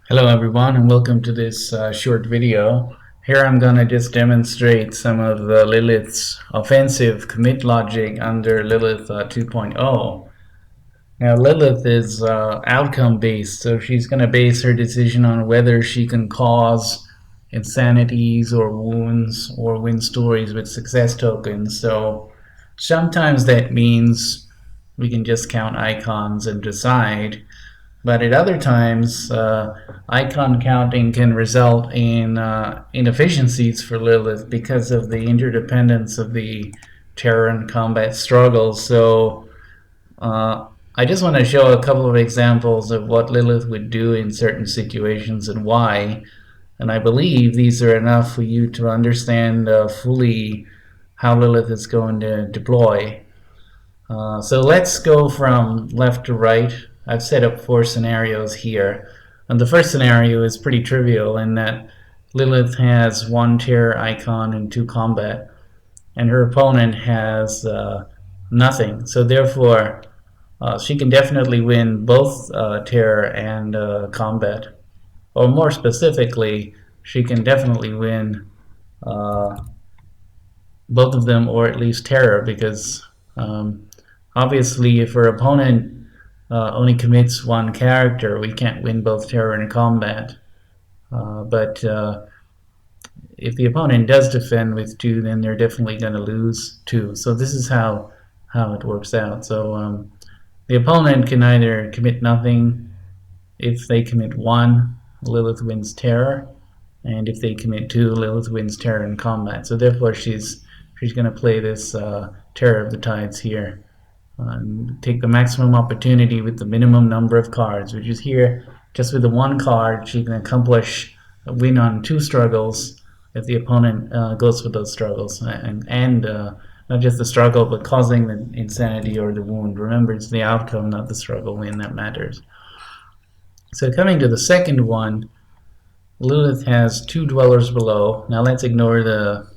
Hello everyone and welcome to this short video. Here I'm going to just demonstrate some of the Lilith's offensive commit logic under Lilith 2.0. Now Lilith is outcome based, so she's going to base her decision on whether she can cause insanities or wounds or win stories with success tokens. So sometimes that means we can just count icons and decide. But at other times, icon counting can result in inefficiencies for Lilith because of the interdependence of the terror and combat struggles. So I just want to show a couple of examples of what Lilith would do in certain situations and why. And I believe these are enough for you to understand fully how Lilith is going to deploy. So let's go from left to right. I've set up 4 scenarios here. And the first scenario is pretty trivial in that Lilith has 1 terror icon and 2 combat, and her opponent has nothing. So therefore, she can definitely win both terror and combat. Or more specifically, she can definitely win both of them, or at least terror, because obviously if her opponent only commits 1 character, we can't win both terror and combat. But if the opponent does defend with 2, then they're definitely going to lose 2. So this is how it works out. So the opponent can either commit nothing. If they commit 1, Lilith wins terror, and if they commit 2, Lilith wins terror and combat. So therefore she's going to play this Terror of the Tides here. Take the maximum opportunity with the minimum number of cards, which is here. Just with the 1 card, she can accomplish a win on 2 struggles if the opponent goes for those struggles, and not just the struggle, but causing the insanity or the wound. Remember, it's the outcome, not the struggle win, that matters. So coming to the second one, Lilith has 2 dwellers below. Now let's ignore the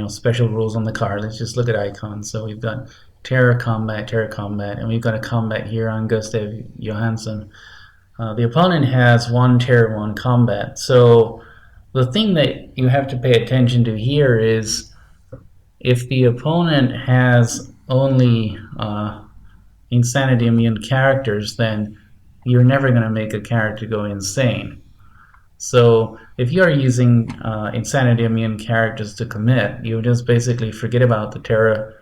special rules on the card. Let's just look at icons. So we've got terror, combat, and we've got a combat here on Gustav Johansson. The opponent has 1 terror, 1 combat. So the thing that you have to pay attention to here is if the opponent has only insanity immune characters, then you're never going to make a character go insane. So if you're using insanity immune characters to commit, you just basically forget about the terror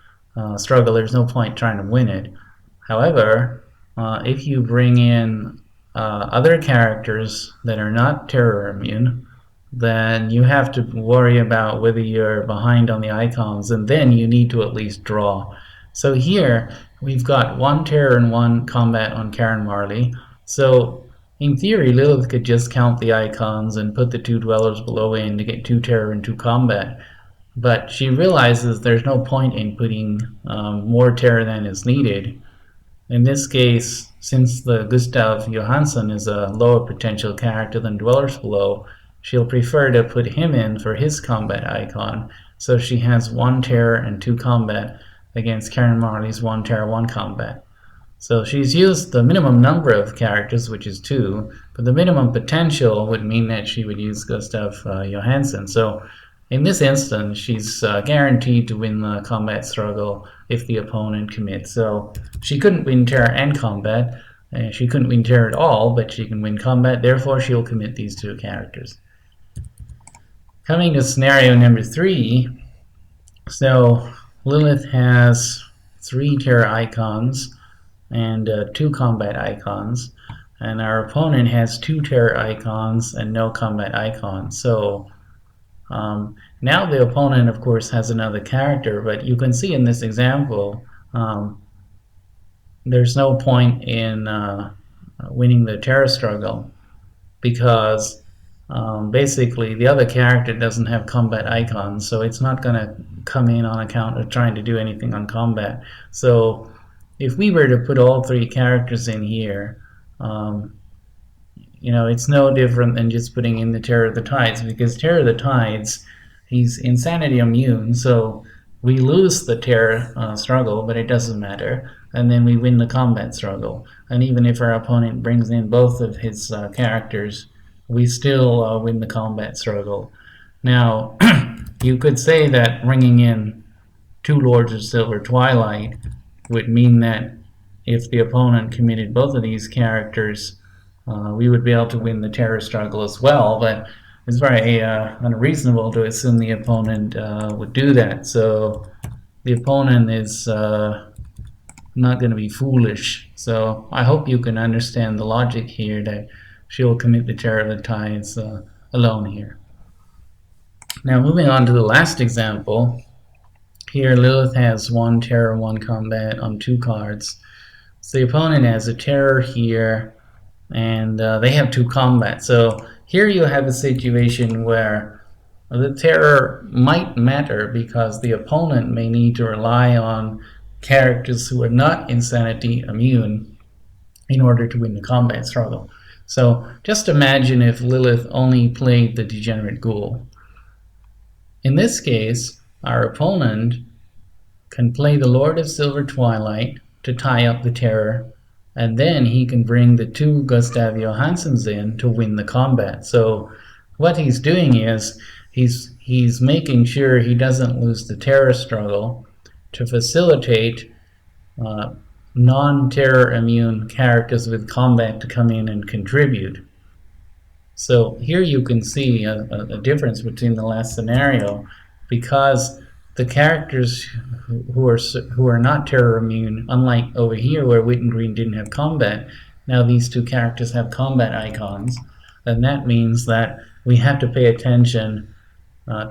struggle. There's no point trying to win it. However, if you bring in other characters that are not terror immune, then you have to worry about whether you're behind on the icons, and then you need to at least draw. So here we've got 1 terror and 1 combat on Karen Marley. So in theory, Lilith could just count the icons and put the 2 dwellers below in to get 2 terror and 2 combat. But she realizes there's no point in putting more terror than is needed. In this case, since the Gustav Johansson is a lower potential character than Dwellers Below, she'll prefer to put him in for his combat icon. So she has 1 terror and 2 combat against Karen Marley's 1 terror, 1 combat. So she's used the minimum number of characters, which is 2, but the minimum potential would mean that she would use Gustav Johansson. So in this instance, she's guaranteed to win the combat struggle if the opponent commits. So she couldn't win terror and combat. She couldn't win terror at all, but she can win combat. Therefore, she'll commit these 2 characters. Coming to scenario number 3. So Lilith has 3 terror icons and 2 combat icons. And our opponent has 2 terror icons and no combat icons. So now the opponent, of course, has another character, but you can see in this example there's no point in winning the terror struggle because basically the other character doesn't have combat icons, so it's not going to come in on account of trying to do anything on combat. So if we were to put all 3 characters in here, it's no different than just putting in the Terror of the Tides, because Terror of the Tides, he's insanity immune, so we lose the terror struggle, but it doesn't matter, and then we win the combat struggle. And even if our opponent brings in both of his characters, we still win the combat struggle. Now, you could say that bringing in 2 Lords of Silver Twilight would mean that if the opponent committed both of these characters, we would be able to win the terror struggle as well, but it's very unreasonable to assume the opponent would do that. So the opponent is not going to be foolish. So I hope you can understand the logic here that she will commit the Terror of the Tides alone here. Now moving on to the last example. Here Lilith has 1 terror, 1 combat on 2 cards. So the opponent has a terror here, and they have 2 combat. So here you have a situation where the terror might matter because the opponent may need to rely on characters who are not insanity immune in order to win the combat struggle. So just imagine if Lilith only played the Degenerate Ghoul. In this case, our opponent can play the Lord of Silver Twilight to tie up the terror, and then he can bring the 2 Gustav Johanssons in to win the combat. So what he's doing is he's making sure he doesn't lose the terror struggle to facilitate non-terror immune characters with combat to come in and contribute. So here you can see a difference between the last scenario, because the characters who are not terror immune, unlike over here where Wit and Green didn't have combat, now these 2 characters have combat icons, and that means that we have to pay attention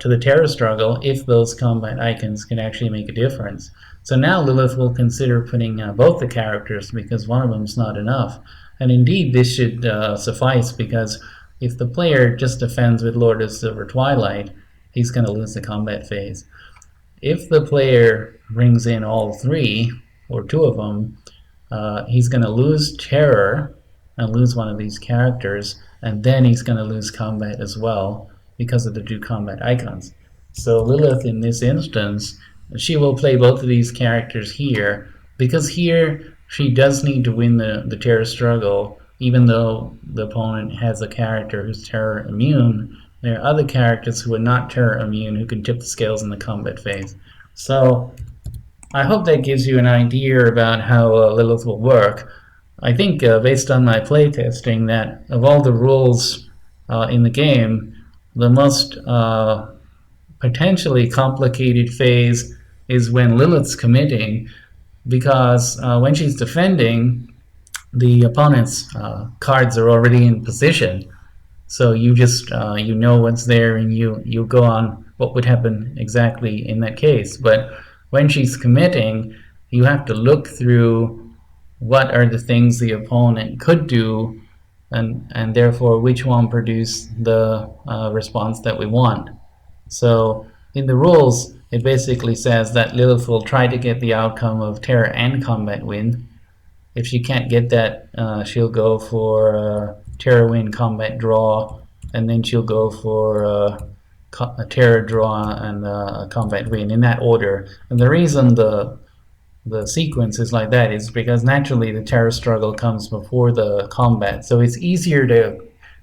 to the terror struggle if those combat icons can actually make a difference. So now Lilith will consider putting both the characters because one of them is not enough. And indeed this should suffice, because if the player just defends with Lord of Silver Twilight, he's going to lose the combat phase. If the player brings in all 3, or 2 of them, he's going to lose terror and lose one of these characters, and then he's going to lose combat as well because of the 2 combat icons. So Lilith in this instance, she will play both of these characters here, because here she does need to win the terror struggle, even though the opponent has a character who's terror immune. There are other characters who are not terror immune who can tip the scales in the combat phase. So I hope that gives you an idea about how Lilith will work. I think based on my playtesting that of all the rules in the game, the most potentially complicated phase is when Lilith's committing, because when she's defending, the opponent's cards are already in position. So you just you know what's there, and you go on what would happen exactly in that case. But when she's committing, you have to look through what are the things the opponent could do, and therefore which one produce the response that we want. So in the rules, it basically says that Lilith will try to get the outcome of terror and combat win. If she can't get that, she'll go for terror win, combat draw, and then she'll go for a terror draw and a combat win, in that order. And the reason the sequence is like that is because naturally the terror struggle comes before the combat, so it's easier to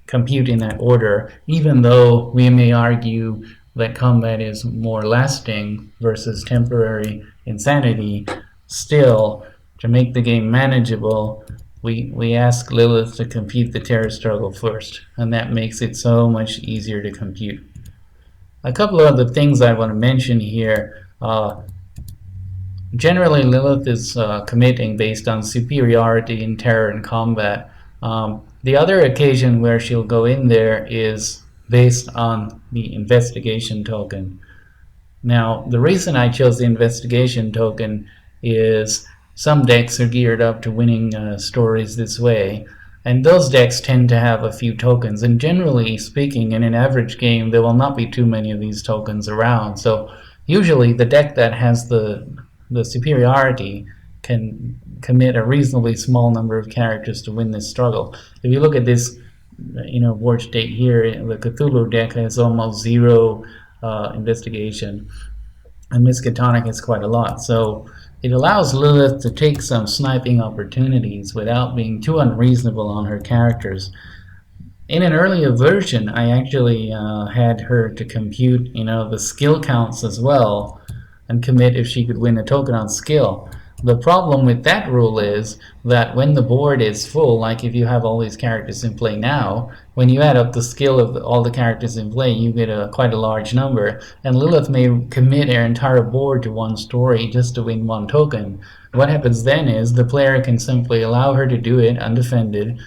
compute in that order, even though we may argue that combat is more lasting versus temporary insanity. Still, to make the game manageable, we ask Lilith to compute the terror struggle first, and that makes it so much easier to compute. A couple of other things I want to mention here. Generally, Lilith is committing based on superiority in terror and combat. The other occasion where she'll go in there is based on the investigation token. Now, the reason I chose the investigation token is some decks are geared up to winning stories this way, and those decks tend to have a few tokens, and generally speaking, in an average game there will not be too many of these tokens around. So usually the deck that has the superiority can commit a reasonably small number of characters to win this struggle. If you look at this board state here, the Cthulhu deck has almost 0 investigation, and Miskatonic has quite a lot. So it allows Lilith to take some sniping opportunities without being too unreasonable on her characters. In an earlier version, I actually had her to compute, the skill counts as well, and commit if she could win a token on skill. The problem with that rule is that when the board is full, like if you have all these characters in play now, when you add up the skill of all the characters in play, you get quite a large number. And Lilith may commit her entire board to one story just to win one token. What happens then is the player can simply allow her to do it undefended,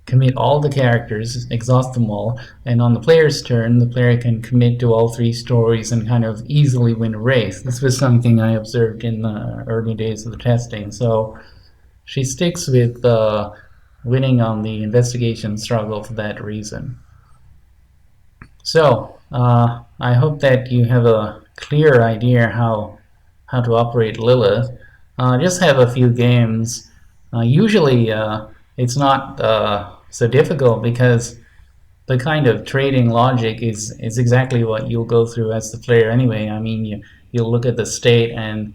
commit all the characters, exhaust them all, and on the player's turn, the player can commit to all three stories and kind of easily win a race. This was something I observed in the early days of the testing. So she sticks with winning on the investigation struggle for that reason. So I hope that you have a clear idea how to operate Lilith. Just have a few games. Usually it's not so difficult because the kind of trading logic is exactly what you'll go through as the player anyway. I mean, you'll look at the state, and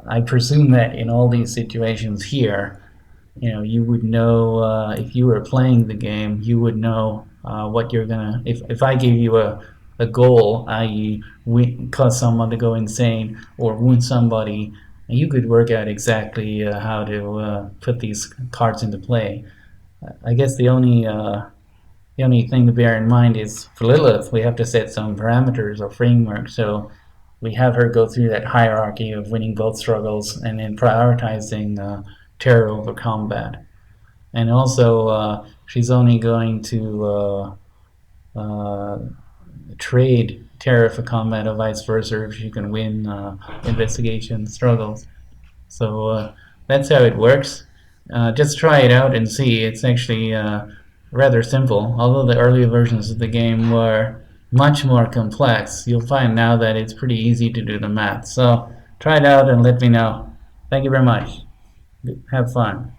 I presume that in all these situations here, you would know if you were playing the game, you would know what you're gonna. If I gave you a goal, i.e., cause someone to go insane or wound somebody, you could work out exactly how to put these cards into play. I guess the only thing to bear in mind is for Lilith, we have to set some parameters or framework. So we have her go through that hierarchy of winning both struggles and then prioritizing terror over combat. And also, she's only going to trade terror for combat or vice versa if she can win investigation struggles. So that's how it works. Just try it out and see. It's actually rather simple. Although the earlier versions of the game were much more complex, you'll find now that it's pretty easy to do the math. So try it out and let me know. Thank you very much. Have fun.